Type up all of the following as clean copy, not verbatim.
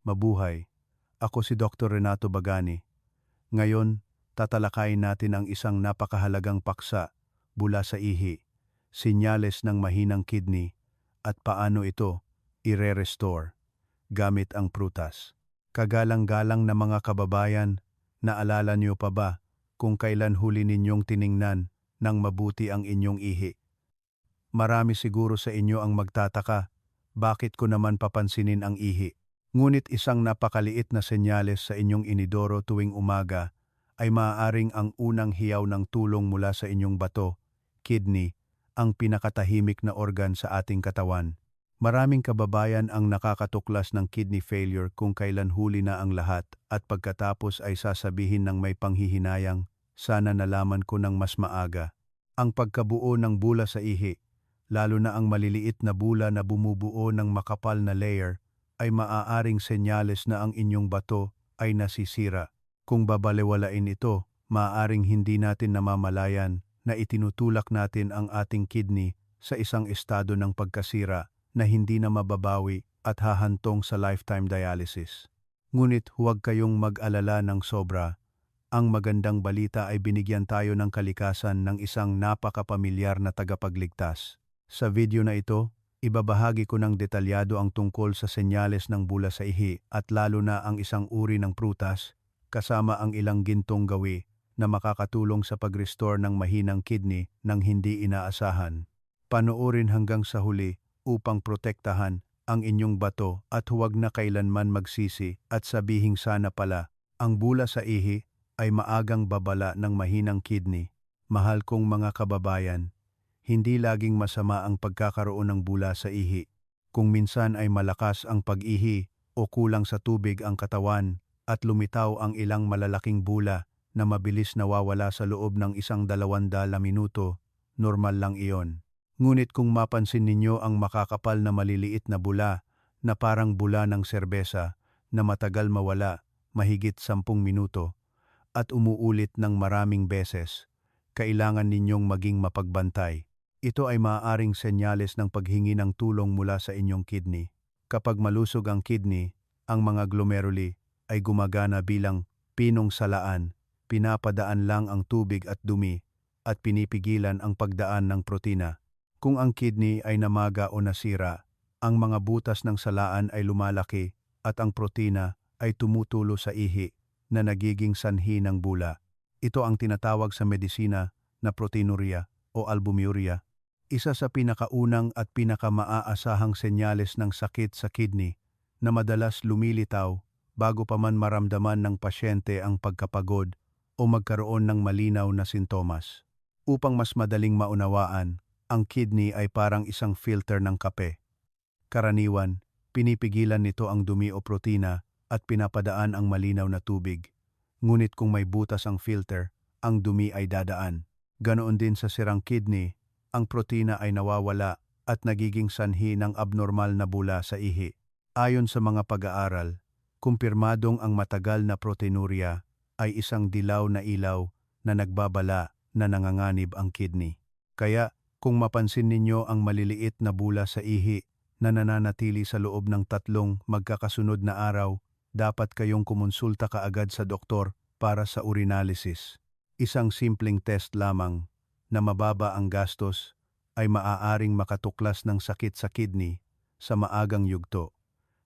Mabuhay. Ako si Dr. Renato Bagani. Ngayon, tatalakayin natin ang isang napakahalagang paksa mula sa ihi, sinyales ng mahinang kidney, at paano ito ire-restore gamit ang prutas. Kagalang-galang na mga kababayan, naalala niyo pa ba kung kailan huli ninyong tiningnan ng mabuti ang inyong ihi? Marami siguro sa inyo ang magtataka, bakit ko naman papansinin ang ihi? Ngunit isang napakaliit na senyales sa inyong inidoro tuwing umaga ay maaaring ang unang hiyaw ng tulong mula sa inyong bato, kidney, ang pinakatahimik na organ sa ating katawan. Maraming kababayan ang nakakatuklas ng kidney failure kung kailan huli na ang lahat at pagkatapos ay sasabihin ng may panghihinayang, sana nalaman ko ng mas maaga. Ang pagkabuo ng bula sa ihi, lalo na ang maliliit na bula na bumubuo ng makapal na layer, ay maaaring senyales na ang inyong bato ay nasisira. Kung babalewalain ito, maaaring hindi natin namamalayan na itinutulak natin ang ating kidney sa isang estado ng pagkasira na hindi na mababawi at hahantong sa lifetime dialysis. Ngunit huwag kayong mag-alala ng sobra. Ang magandang balita ay binigyan tayo ng kalikasan ng isang napakapamilyar na tagapagligtas. Sa video na ito, ibabahagi ko ng detalyado ang tungkol sa senyales ng bula sa ihi at lalo na ang isang uri ng prutas, kasama ang ilang gintong gawi na makakatulong sa pag-restore ng mahinang kidney nang hindi inaasahan. Panoorin hanggang sa huli upang protektahan ang inyong bato at huwag na kailanman magsisi at sabihing sana pala, ang bula sa ihi ay maagang babala ng mahinang kidney. Mahal kong mga kababayan, hindi laging masama ang pagkakaroon ng bula sa ihi. Kung minsan ay malakas ang pag-ihi o kulang sa tubig ang katawan at lumitaw ang ilang malalaking bula na mabilis nawawala sa loob ng 1-2 minuto, normal lang iyon. Ngunit kung mapansin ninyo ang makakapal na maliliit na bula na parang bula ng serbesa na matagal mawala, mahigit 10 minuto, at umuulit ng maraming beses, kailangan ninyong maging mapagbantay. Ito ay maaaring senyales ng paghingi ng tulong mula sa inyong kidney. Kapag malusog ang kidney, ang mga glomeruli ay gumagana bilang pinong salaan, pinapadaan lang ang tubig at dumi, at pinipigilan ang pagdaan ng protina. Kung ang kidney ay namaga o nasira, ang mga butas ng salaan ay lumalaki at ang protina ay tumutulo sa ihi na nagiging sanhi ng bula. Ito ang tinatawag sa medisina na proteinuria o albuminuria. Isa sa pinakaunang at pinakamaasahang senyales ng sakit sa kidney na madalas lumilitaw bago pa man maramdaman ng pasyente ang pagkapagod o magkaroon ng malinaw na sintomas. Upang mas madaling maunawaan, ang kidney ay parang isang filter ng kape. Karaniwan, pinipigilan nito ang dumi o protina at pinapadaan ang malinaw na tubig. Ngunit kung may butas ang filter, ang dumi ay dadaan. Ganoon din sa sirang kidney, ang protina ay nawawala at nagiging sanhi ng abnormal na bula sa ihi. Ayon sa mga pag-aaral, kumpirmadong ang matagal na proteinuria ay isang dilaw na ilaw na nagbabala na nanganganib ang kidney. Kaya, kung mapansin ninyo ang maliliit na bula sa ihi na nananatili sa loob ng 3 magkakasunod na araw, dapat kayong kumonsulta kaagad sa doktor para sa urinalysis. Isang simpleng test lamang na mababa ang gastos ay maaaring makatuklas ng sakit sa kidney sa maagang yugto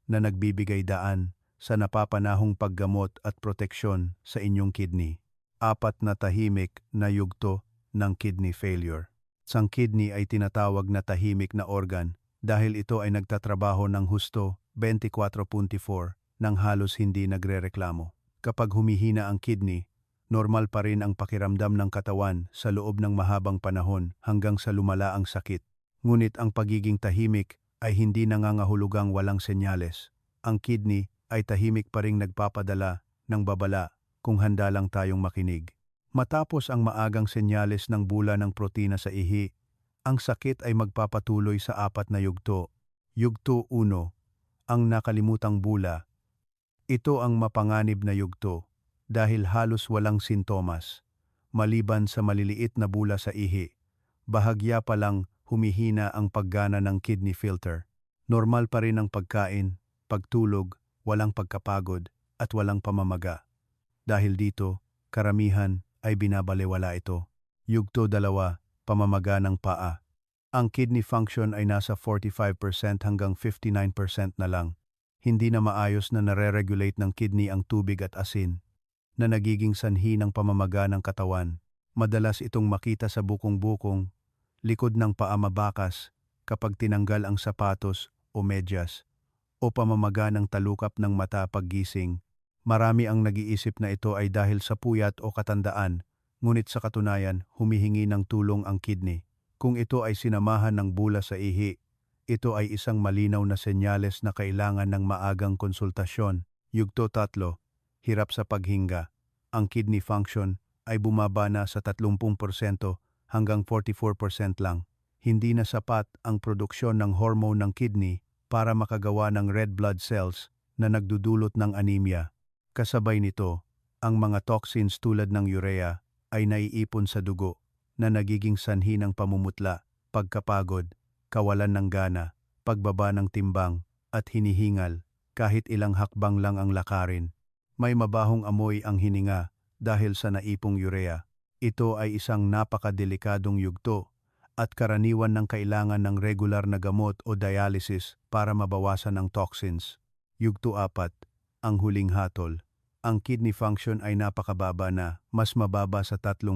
na nagbibigay daan sa napapanahong paggamot at proteksyon sa inyong kidney. 4 na tahimik na yugto ng kidney failure. Ang kidney ay tinatawag na tahimik na organ dahil ito ay nagtatrabaho ng husto 24/4 nang halos hindi nagrereklamo. Kapag humihina ang kidney, normal pa rin ang pakiramdam ng katawan sa loob ng mahabang panahon hanggang sa lumala ang sakit. Ngunit ang pagiging tahimik ay hindi nangangahulugang walang senyales. Ang kidney ay tahimik pa ring nagpapadala ng babala kung handa lang tayong makinig. Matapos ang maagang senyales ng bula ng protina sa ihi, ang sakit ay magpapatuloy sa 4 na yugto. Yugto 1, ang nakalimutang bula. Ito ang mapanganib na yugto dahil halos walang sintomas. Maliban sa maliliit na bula sa ihi, bahagya pa lang humihina ang paggana ng kidney filter. Normal pa rin ang pagkain, pagtulog, walang pagkapagod, at walang pamamaga. Dahil dito, karamihan ay binabalewala ito. Yugto 2, pamamaga ng paa. Ang kidney function ay nasa 45% hanggang 59% na lang. Hindi na maayos na nare-regulate ng kidney ang tubig at asin, na nagiging sanhi ng pamamaga ng katawan. Madalas itong makita sa bukong-bukong, likod ng paa mabakas, kapag tinanggal ang sapatos o medyas, o pamamaga ng talukap ng mata paggising. Marami ang nag-iisip na ito ay dahil sa puyat o katandaan, ngunit sa katunayan, humihingi ng tulong ang kidney. Kung ito ay sinamahan ng bulas sa ihi, ito ay isang malinaw na senyales na kailangan ng maagang konsultasyon. Yugto 3, hirap sa paghinga. Ang kidney function ay bumaba na sa 30% hanggang 44% lang. Hindi na sapat ang produksyon ng hormone ng kidney para makagawa ng red blood cells na nagdudulot ng anemia. Kasabay nito, ang mga toxins tulad ng urea ay naiipon sa dugo na nagiging sanhi ng pamumutla, pagkapagod, kawalan ng gana, pagbaba ng timbang, at hinihingal kahit ilang hakbang lang ang lakarin. May mabahong amoy ang hininga dahil sa naipong urea. Ito ay isang napakadelikadong yugto at karaniwan ng kailangan ng regular na gamot o dialysis para mabawasan ang toxins. Yugto 4, ang huling hatol. Ang kidney function ay napakababa na, mas mababa sa 3%.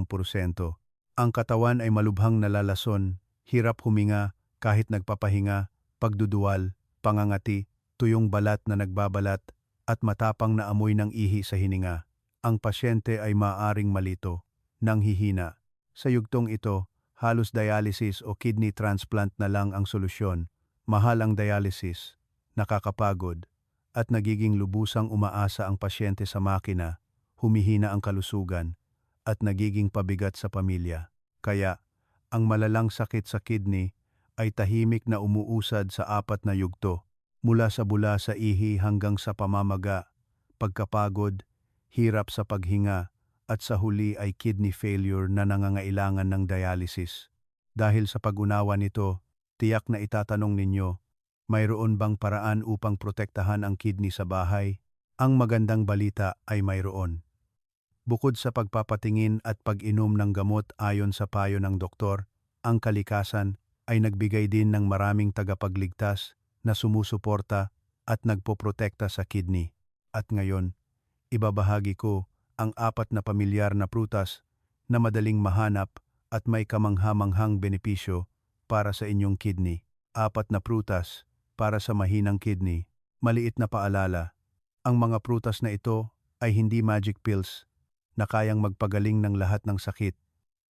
Ang katawan ay malubhang nalalason, hirap huminga kahit nagpapahinga, pagduduwal, pangangati, tuyong balat na nagbabalat, at matapang na amoy ng ihi sa hininga. Ang pasyente ay maaaring malito, nanghihina. Sa yugtong ito, halos dialysis o kidney transplant na lang ang solusyon. Mahal ang dialysis, nakakapagod, at nagiging lubusang umaasa ang pasyente sa makina, humihina ang kalusugan, at nagiging pabigat sa pamilya. Kaya, ang malalang sakit sa kidney ay tahimik na umuusad sa 4 na yugto, mula sa bula sa ihi hanggang sa pamamaga, pagkapagod, hirap sa paghinga, at sa huli ay kidney failure na nangangailangan ng dialysis. Dahil sa pag-unawa nito, tiyak na itatanong ninyo, mayroon bang paraan upang protektahan ang kidney sa bahay? Ang magandang balita ay mayroon. Bukod sa pagpapatingin at pag-inom ng gamot ayon sa payo ng doktor, ang kalikasan ay nagbigay din ng maraming tagapagligtas na sumusuporta at nagpoprotekta sa kidney. At ngayon, ibabahagi ko ang 4 na pamilyar na prutas na madaling mahanap at may kamangha-manghang benepisyo para sa inyong kidney. 4 na prutas para sa mahinang kidney. Maliit na paalala, ang mga prutas na ito ay hindi magic pills na kayang magpagaling ng lahat ng sakit,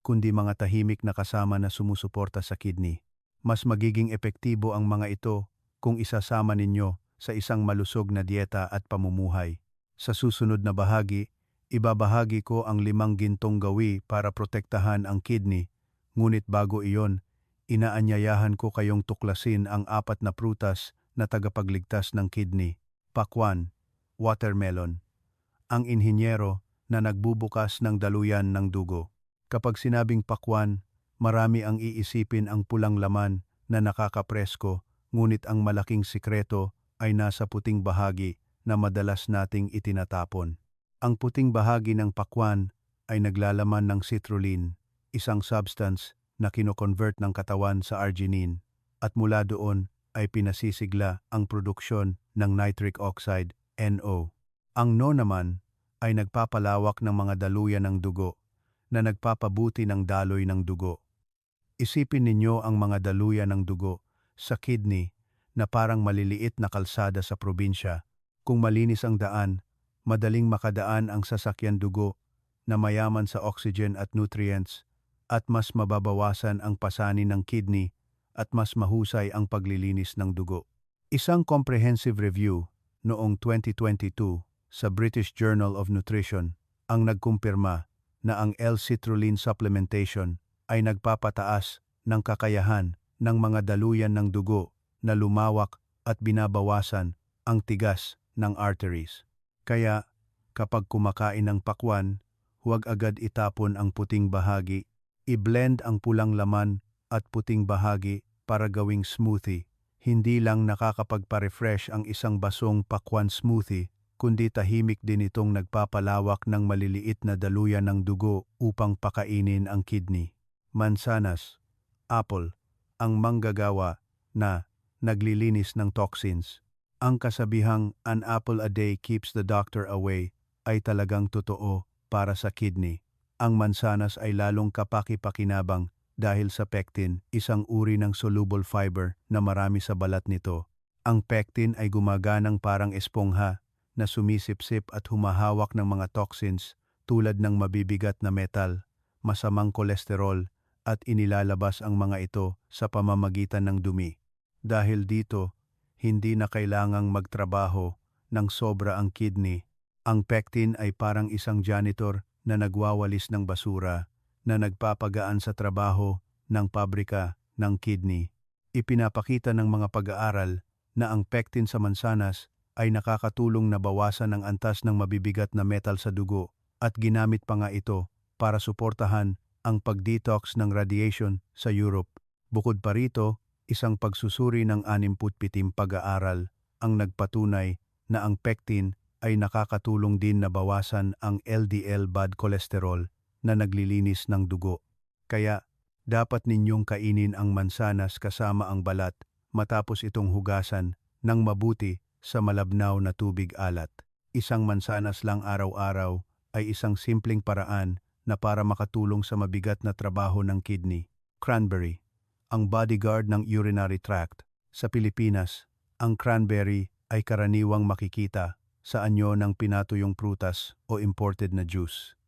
kundi mga tahimik na kasama na sumusuporta sa kidney. Mas magiging epektibo ang mga ito kung isasama ninyo sa isang malusog na dieta at pamumuhay. Sa susunod na bahagi, ibabahagi ko ang 5 gintong gawi para protektahan ang kidney, ngunit bago iyon, inaanyayahan ko kayong tuklasin ang 4 na prutas na tagapagligtas ng kidney. Pakwan, watermelon. Ang inhinyero na nagbubukas ng daluyan ng dugo. Kapag sinabing pakwan, marami ang iisipin ang pulang laman na nakakapresko, ngunit ang malaking sikreto ay nasa puting bahagi na madalas nating itinatapon. Ang puting bahagi ng pakwan ay naglalaman ng citrulline, isang substance na kino-convert ng katawan sa arginine, at mula doon ay pinasisigla ang produksyon ng nitric oxide, NO. Ang NO naman ay nagpapalawak ng mga daluyan ng dugo na nagpapabuti ng daloy ng dugo. Isipin ninyo ang mga daluyan ng dugo sa kidney na parang maliliit na kalsada sa probinsya. Kung malinis ang daan, madaling makadaan ang sasakyan dugo na mayaman sa oxygen at nutrients, at mas mababawasan ang pasanin ng kidney at mas mahusay ang paglilinis ng dugo. Isang comprehensive review noong 2022 sa British Journal of Nutrition ang nagkumpirma na ang L-citrulline supplementation ay nagpapataas ng kakayahan ng mga daluyan ng dugo na lumawak at binabawasan ang tigas ng arteries. Kaya, kapag kumakain ng pakwan, huwag agad itapon ang puting bahagi. I-blend ang pulang laman at puting bahagi para gawing smoothie. Hindi lang nakakapagpa-refresh ang isang basong pakwan smoothie, kundi tahimik din itong nagpapalawak ng maliliit na daluyan ng dugo upang pakainin ang kidney. Mansanas, apple, ang manggagawa na naglilinis ng toxins. Ang kasabihang "an apple a day keeps the doctor away" ay talagang totoo para sa kidney. Ang mansanas ay lalong kapaki-pakinabang dahil sa pectin, isang uri ng soluble fiber na marami sa balat nito. Ang pectin ay gumaganang parang espongha na sumisipsip at humahawak ng mga toxins tulad ng mabibigat na metal, masamang kolesterol, at inilalabas ang mga ito sa pamamagitan ng dumi. Dahil dito, hindi na kailangang magtrabaho ng sobra ang kidney. Ang pectin ay parang isang janitor na nagwawalis ng basura na nagpapagaan sa trabaho ng pabrika ng kidney. Ipinapakita ng mga pag-aaral na ang pectin sa mansanas ay nakakatulong na bawasan ang antas ng mabibigat na metal sa dugo at ginamit pa nga ito para suportahan ang pag-detox ng radiation sa Europe. Bukod pa rito, isang pagsusuri ng 67 pag-aaral ang nagpatunay na ang pectin ay nakakatulong din na bawasan ang LDL bad cholesterol na naglilinis ng dugo. Kaya, dapat ninyong kainin ang mansanas kasama ang balat matapos itong hugasan ng mabuti sa malabnaw na tubig alat. Isang mansanas lang araw-araw ay isang simpleng paraan na para makatulong sa mabigat na trabaho ng kidney. Cranberry, ang bodyguard ng urinary tract. Sa Pilipinas, ang cranberry ay karaniwang makikita sa anyo ng pinatuyong prutas o imported na juice.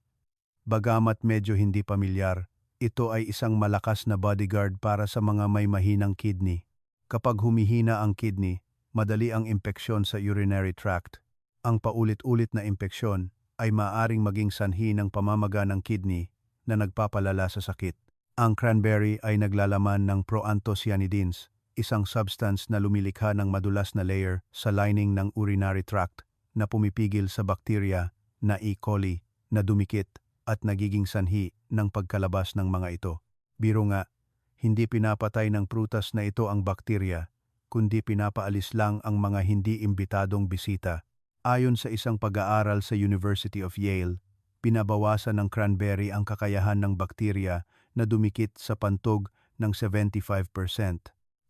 Bagamat medyo hindi pamilyar, ito ay isang malakas na bodyguard para sa mga may mahinang kidney. Kapag humihina ang kidney, madali ang impeksyon sa urinary tract. Ang paulit-ulit na impeksyon ay maaaring maging sanhi ng pamamaga ng kidney na nagpapalala sa sakit. Ang cranberry ay naglalaman ng proanthocyanidins, isang substance na lumilikha ng madulas na layer sa lining ng urinary tract na pumipigil sa bakterya na E. coli na dumikit at nagiging sanhi ng pagkalabas ng mga ito. Biro nga, hindi pinapatay ng prutas na ito ang bakterya, kundi pinapaalis lang ang mga hindi imbitadong bisita. Ayon sa isang pag-aaral sa University of Yale, pinabawasan ng cranberry ang kakayahan ng bakterya na dumikit sa pantog ng 75%.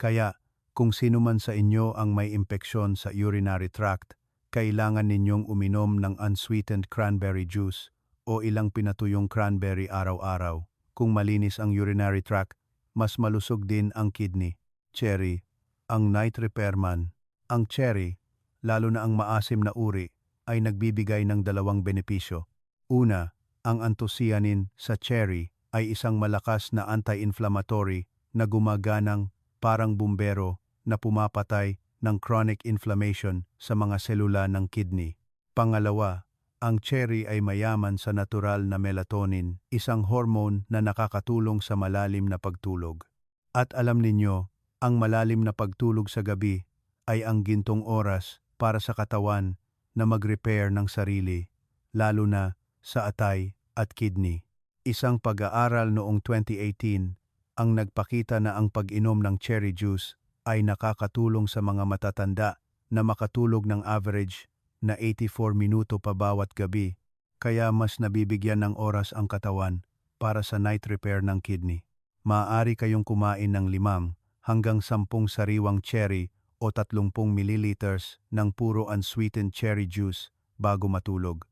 Kaya, kung sino man sa inyo ang may impeksyon sa urinary tract, kailangan ninyong uminom ng unsweetened cranberry juice o ilang pinatuyong cranberry araw-araw. Kung malinis ang urinary tract, mas malusog din ang kidney. Cherry, ang night repairman. Ang cherry, lalo na ang maasim na uri, ay nagbibigay ng dalawang benepisyo. Una, ang anthocyanin sa cherry ay isang malakas na anti-inflammatory na gumaganang parang bumbero na pumapatay ng chronic inflammation sa mga selula ng kidney. Pangalawa, ang cherry ay mayaman sa natural na melatonin, isang hormone na nakakatulong sa malalim na pagtulog. At alam ninyo, ang malalim na pagtulog sa gabi ay ang gintong oras para sa katawan na mag-repair ng sarili, lalo na sa atay at kidney. Isang pag-aaral noong 2018 ang nagpakita na ang pag-inom ng cherry juice ay nakakatulong sa mga matatanda na makatulog ng average na 84 minuto pa bawat gabi, kaya mas nabibigyan ng oras ang katawan para sa night repair ng kidney. Maaari kayong kumain ng 5 hanggang 10 sariwang cherry o 30 milliliters ng puro unsweetened cherry juice bago matulog.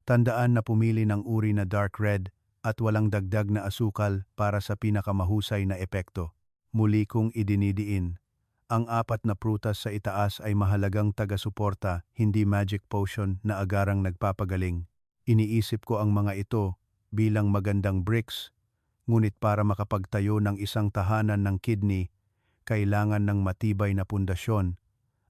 Tandaan na pumili ng uri na dark red at walang dagdag na asukal para sa pinakamahusay na epekto. Muli kong idinidiin, ang 4 na prutas sa itaas ay mahalagang taga-suporta, hindi magic potion na agarang nagpapagaling. Iniisip ko ang mga ito bilang magandang bricks, ngunit para makapagtayo ng isang tahanan ng kidney, kailangan ng matibay na pundasyon,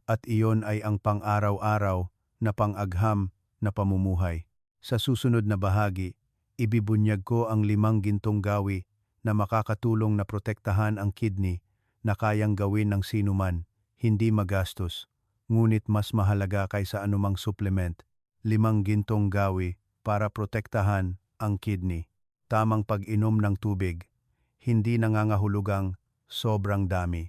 at iyon ay ang pang-araw-araw na pang-agham na pamumuhay. Sa susunod na bahagi, ibibunyag ko ang 5 gintong gawi na makakatulong na protektahan ang kidney na kayang gawin ng sinuman, hindi magastos, ngunit mas mahalaga kaysa anumang supplement. 5 gintong gawi para protektahan ang kidney. Tamang pag-inom ng tubig, hindi nangangahulugang sobrang dami.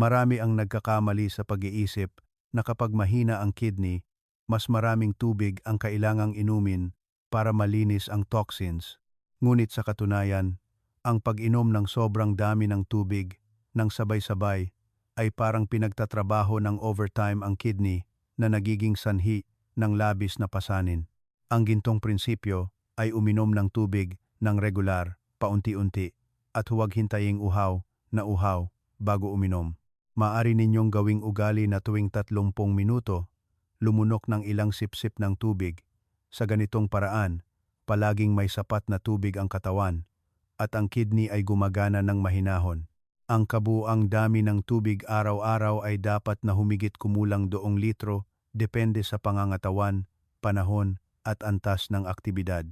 Marami ang nagkakamali sa pag-iisip na kapag mahina ang kidney, mas maraming tubig ang kailangang inumin para malinis ang toxins. Ngunit sa katunayan, ang pag-inom ng sobrang dami ng tubig ng sabay-sabay ay parang pinagtatrabaho ng overtime ang kidney na nagiging sanhi ng labis na pasanin. Ang gintong prinsipyo ay uminom ng tubig ng regular, paunti-unti, at huwag hintaying uhaw bago uminom. Maaari ninyong gawing ugali na tuwing 30 minuto, lumunok ng ilang sipsip ng tubig. Sa ganitong paraan, palaging may sapat na tubig ang katawan at ang kidney ay gumagana ng mahinahon. Ang kabuuang dami ng tubig araw-araw ay dapat na humigit kumulang 2 litro depende sa pangangatawan, panahon at antas ng aktibidad.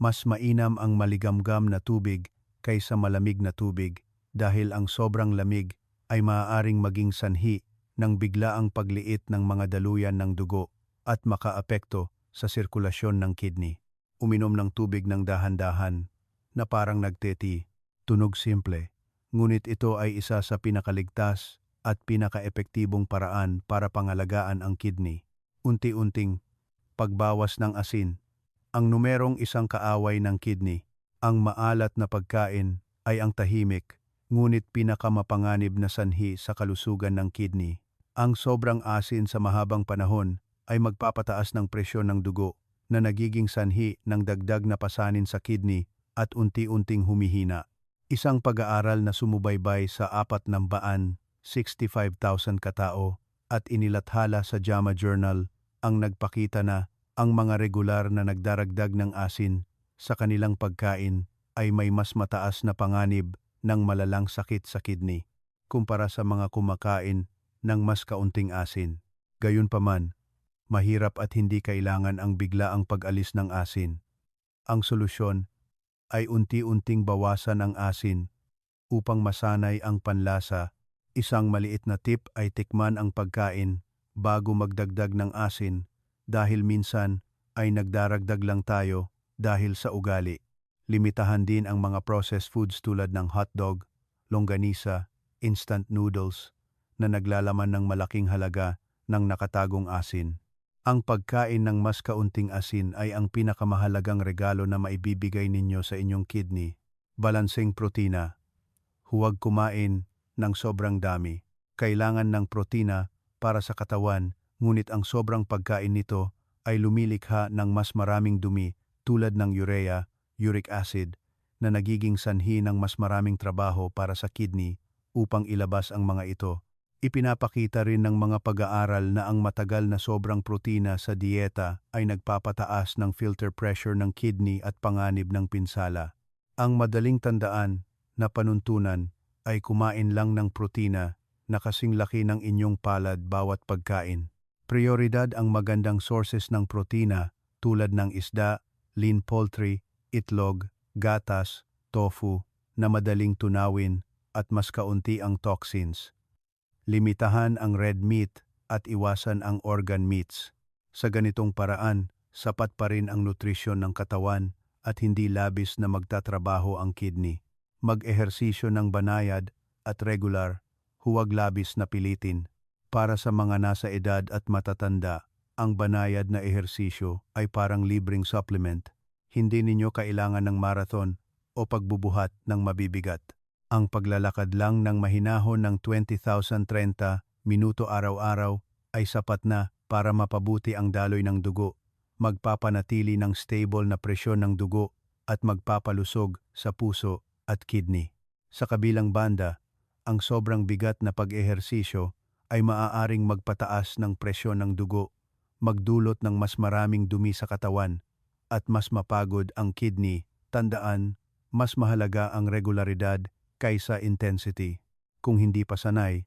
Mas mainam ang maligamgam na tubig kaysa malamig na tubig dahil ang sobrang lamig ay maaaring maging sanhi ng biglaang pagliit ng mga daluyan ng dugo at makaapekto sa sirkulasyon ng kidney. Uminom ng tubig ng dahan-dahan na parang nagteti, tunog simple. Ngunit ito ay isa sa pinakaligtas at pinakaepektibong paraan para pangalagaan ang kidney. Unti-unting pagbawas ng asin. Ang numerong isang kaaway ng kidney, ang maalat na pagkain ay ang tahimik, ngunit pinakamapanganib na sanhi sa kalusugan ng kidney. Ang sobrang asin sa mahabang panahon ay magpapataas ng presyon ng dugo na nagiging sanhi ng dagdag na pasanin sa kidney at unti-unting humihina. Isang pag-aaral na sumubaybay sa 465,000 katao at inilathala sa JAMA Journal ang nagpakita na ang mga regular na nagdaragdag ng asin sa kanilang pagkain ay may mas mataas na panganib ng malalang sakit sa kidney kumpara sa mga kumakain ng mas kaunting asin. Gayunpaman, mahirap at hindi kailangan ang biglaang pag-alis ng asin. Ang solusyon ay unti-unting bawasan ang asin upang masanay ang panlasa. Isang maliit na tip ay tikman ang pagkain bago magdagdag ng asin dahil minsan ay nagdaragdag lang tayo dahil sa ugali. Limitahan din ang mga processed foods tulad ng hotdog, longganisa, instant noodles na naglalaman ng malaking halaga ng nakatagong asin. Ang pagkain ng mas kaunting asin ay ang pinakamahalagang regalo na maibibigay ninyo sa inyong kidney. Balanseng protina. Huwag kumain ng sobrang dami. Kailangan ng protina para sa katawan, ngunit ang sobrang pagkain nito ay lumilikha ng mas maraming dumi tulad ng urea, uric acid, na nagiging sanhi ng mas maraming trabaho para sa kidney upang ilabas ang mga ito. Ipinapakita rin ng mga pag-aaral na ang matagal na sobrang protina sa dieta ay nagpapataas ng filter pressure ng kidney at panganib ng pinsala. Ang madaling tandaan na panuntunan ay kumain lang ng protina na kasing laki ng inyong palad bawat pagkain. Prioridad ang magandang sources ng protina tulad ng isda, lean poultry, itlog, gatas, tofu, na madaling tunawin at mas kaunti ang toxins. Limitahan ang red meat at iwasan ang organ meats. Sa ganitong paraan, sapat pa rin ang nutrisyon ng katawan at hindi labis na magtatrabaho ang kidney. Mag-ehersisyo ng banayad at regular, huwag labis na pilitin. Para sa mga nasa edad at matatanda, ang banayad na ehersisyo ay parang libreng supplement. Hindi ninyo kailangan ng marathon o pagbubuhat ng mabibigat. Ang paglalakad lang ng mahinahon ng 20,030 minuto araw-araw ay sapat na para mapabuti ang daloy ng dugo, magpapanatili ng stable na presyon ng dugo at magpapalusog sa puso at kidney. Sa kabilang banda, ang sobrang bigat na pag-ehersisyo ay maaaring magpataas ng presyon ng dugo, magdulot ng mas maraming dumi sa katawan, at mas mapagod ang kidney. Tandaan, mas mahalaga ang regularidad kaysa intensity. Kung hindi pa sanay,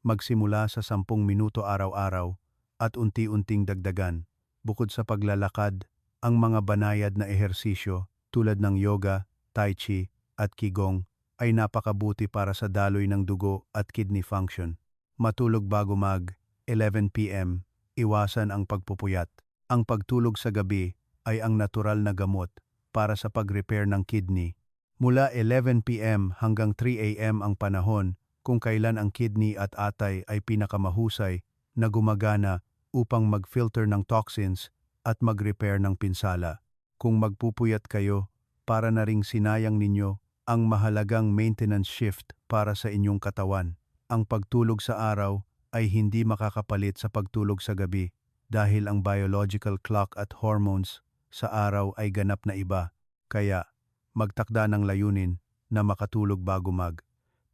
magsimula sa 10 minuto araw-araw at unti-unting dagdagan. Bukod sa paglalakad, ang mga banayad na ehersisyo tulad ng yoga, tai chi at qigong ay napakabuti para sa daloy ng dugo at kidney function. Matulog bago mag-11 p.m., iwasan ang pagpupuyat. Ang pagtulog sa gabi ay ang natural na gamot para sa pag-repair ng kidney. Mula 11 p.m. hanggang 3 a.m. ang panahon kung kailan ang kidney at atay ay pinakamahusay na gumagana upang mag-filter ng toxins at mag-repair ng pinsala. Kung magpupuyat kayo, para na ring sinayang ninyo ang mahalagang maintenance shift para sa inyong katawan. Ang pagtulog sa araw ay hindi makakapalit sa pagtulog sa gabi dahil ang biological clock at hormones sa araw ay ganap na iba. Kaya, magtakda ng layunin na makatulog bago mag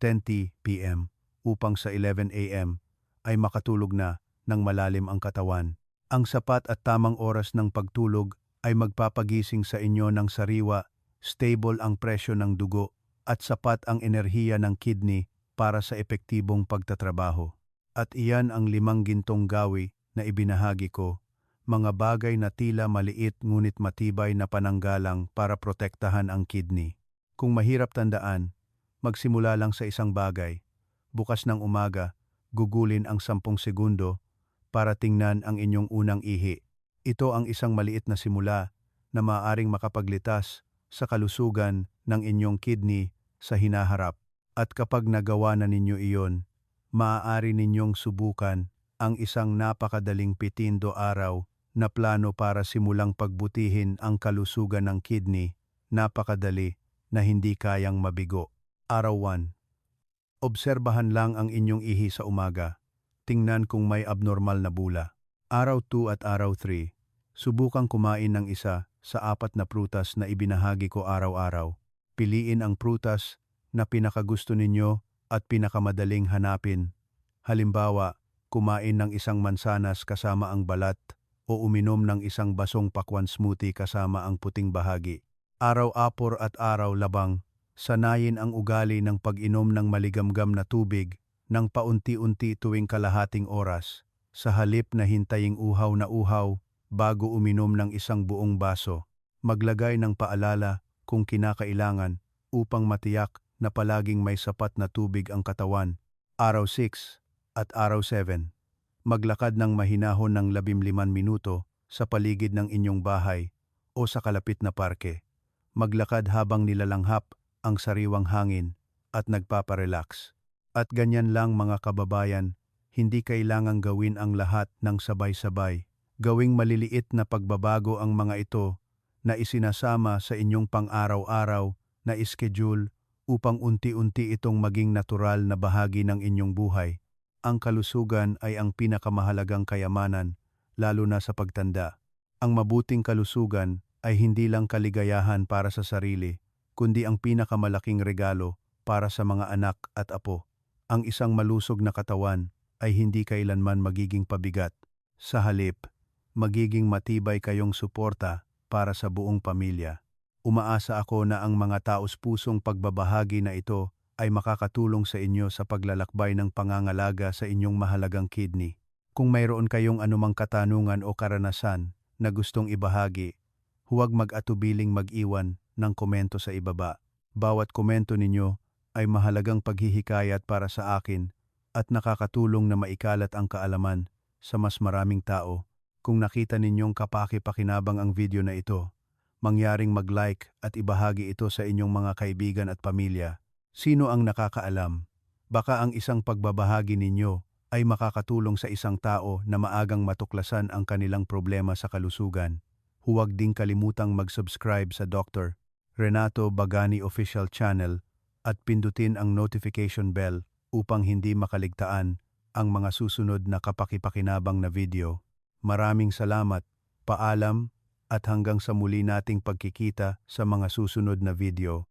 10 p.m. upang sa 11 a.m. ay makatulog na ng malalim ang katawan. Ang sapat at tamang oras ng pagtulog ay magpapagising sa inyo ng sariwa, stable ang presyo ng dugo, at sapat ang enerhiya ng kidney para sa epektibong pagtatrabaho. At iyan ang 5 gintong gawi na ibinahagi ko, mga bagay na tila maliit ngunit matibay na pananggalang para protektahan ang kidney. Kung mahirap tandaan, magsimula lang sa isang bagay. Bukas ng umaga, gugulin ang 10 segundo para tingnan ang inyong unang ihi. Ito ang isang maliit na simula na maaaring makapaglitas sa kalusugan ng inyong kidney sa hinaharap. At kapag nagawa na ninyo iyon, maaari ninyong subukan ang isang napakadaling 7 araw na plano para simulang pagbutihin ang kalusugan ng kidney. Napakadali na hindi kayang mabigo. Araw 1. Obserbahan lang ang inyong ihi sa umaga. Tingnan kung may abnormal na bula. Araw 2 at araw 3. Subukang kumain ng isa sa 4 na prutas na ibinahagi ko araw-araw. Piliin ang prutas na pinakagusto ninyo at pinakamadaling hanapin. Halimbawa, kumain ng isang mansanas kasama ang balat o uminom ng isang basong pakwan smoothie kasama ang puting bahagi. Araw 4 at araw 5, sanayin ang ugali ng pag-inom ng maligamgam na tubig ng paunti-unti tuwing kalahating oras, sa halip na hintaying uhaw na uhaw bago uminom ng isang buong baso. Maglagay ng paalala kung kinakailangan upang matiyak na palaging may sapat na tubig ang katawan. Araw 6 at araw 7. Maglakad ng mahinahon ng 15 minuto sa paligid ng inyong bahay o sa kalapit na parke. Maglakad habang nilalanghap ang sariwang hangin at nagpaparelax. At ganyan lang mga kababayan, hindi kailangang gawin ang lahat ng sabay-sabay. Gawing maliliit na pagbabago ang mga ito na isinasama sa inyong pang-araw-araw na schedule upang unti-unti itong maging natural na bahagi ng inyong buhay. Ang kalusugan ay ang pinakamahalagang kayamanan, lalo na sa pagtanda. Ang mabuting kalusugan ay hindi lang kaligayahan para sa sarili, kundi ang pinakamalaking regalo para sa mga anak at apo. Ang isang malusog na katawan ay hindi kailanman magiging pabigat. Sa halip, magiging matibay kayong suporta para sa buong pamilya. Umaasa ako na ang mga taos-pusong pagbabahagi na ito ay makakatulong sa inyo sa paglalakbay ng pangangalaga sa inyong mahalagang kidney. Kung mayroon kayong anumang katanungan o karanasan na gustong ibahagi, huwag mag-atubiling mag-iwan ng komento sa ibaba. Bawat komento ninyo ay mahalagang paghihikayat para sa akin at nakakatulong na maikalat ang kaalaman sa mas maraming tao. Kung nakita ninyong kapaki-pakinabang ang video na ito, mangyaring mag-like at ibahagi ito sa inyong mga kaibigan at pamilya. Sino ang nakakaalam? Baka ang isang pagbabahagi ninyo ay makakatulong sa isang tao na maagang matuklasan ang kanilang problema sa kalusugan. Huwag ding kalimutang mag-subscribe sa Dr. Renato Bagani Official Channel at pindutin ang notification bell upang hindi makaligtaan ang mga susunod na kapaki-pakinabang na video. Maraming salamat, paalam, at hanggang sa muli nating pagkikita sa mga susunod na video.